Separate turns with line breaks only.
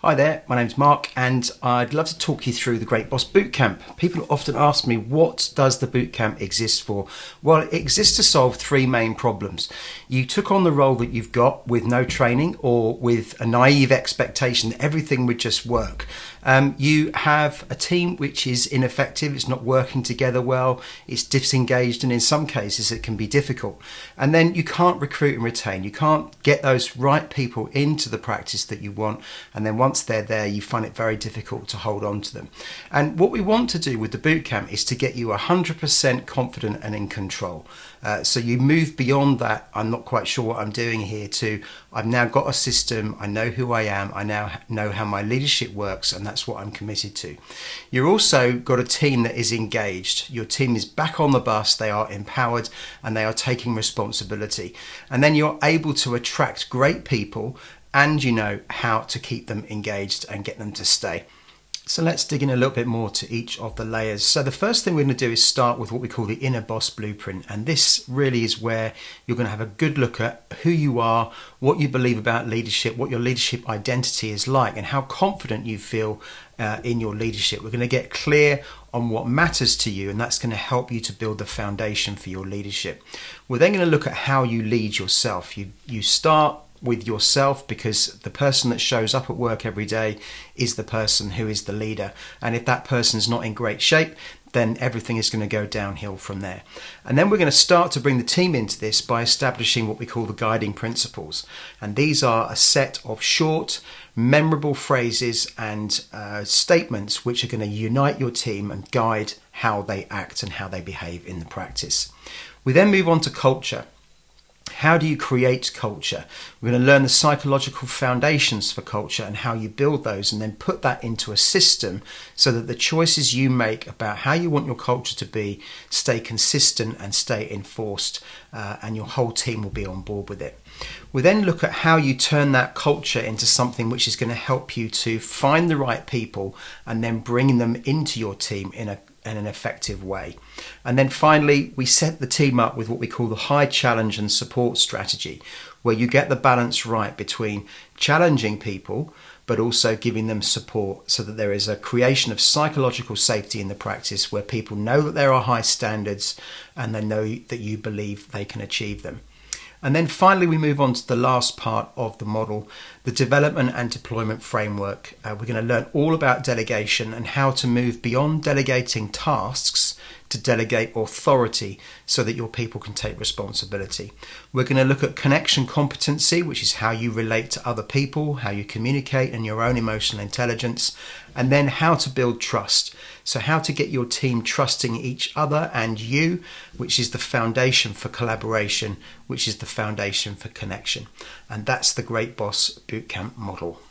Hi there, my name's Mark and I'd love to talk you through the Great Boss Bootcamp. People often ask me, what does the bootcamp exist for? Well, it exists to solve three main problems. You took on the role that you've got with no training or with a naive expectation that everything would just work. You have a team which is ineffective, it's not working together well, it's disengaged, and in some cases it can be difficult. And then you can't recruit and retain, you can't get those right people into the practice that you want, and then once they're there you find it very difficult to hold on to them. And what we want to do with the bootcamp is to get you 100% confident and in control. So you move beyond that, I'm not quite sure what I'm doing here, to I've now got a system, I know who I am, I now know how my leadership works, and that's what I'm committed to. You've also got a team that is engaged. Your team is back on the bus, they are empowered and they are taking responsibility. And then you're able to attract great people and you know how to keep them engaged and get them to stay. So let's dig in a little bit more to each of the layers. So the first thing we're going to do is start with what we call the inner boss blueprint. And this really is where you're going to have a good look at who you are, what you believe about leadership, what your leadership identity is like, and how confident you feel in your leadership. We're going to get clear on what matters to you, and that's going to help you to build the foundation for your leadership. We're then going to look at how you lead yourself. You start with yourself, because the person that shows up at work every day is the person who is the leader, and if that person's not in great shape, then everything is going to go downhill from there. And then we're going to start to bring the team into this by establishing what we call the guiding principles, and these are a set of short, memorable phrases and statements which are going to unite your team and guide how they act and how they behave in the practice. We then move on to culture. How do you create culture? We're going to learn the psychological foundations for culture and how you build those, and then put that into a system so that the choices you make about how you want your culture to be stay consistent and stay enforced, and your whole team will be on board with it. We then look at how you turn that culture into something which is going to help you to find the right people and then bring them into your team in an effective way. And then finally, we set the team up with what we call the high challenge and support strategy, where you get the balance right between challenging people but also giving them support, so that there is a creation of psychological safety in the practice where people know that there are high standards and they know that you believe they can achieve them. And then finally, we move on to the last part of the model, the development and deployment framework. We're going to learn all about delegation and how to move beyond delegating tasks to delegate authority so that your people can take responsibility. We're going to look at connection competency, which is how you relate to other people, how you communicate, and your own emotional intelligence, and then how to build trust. So how to get your team trusting each other and you, which is the foundation for collaboration, which is the foundation for connection. And that's the Great Boss Bootcamp model.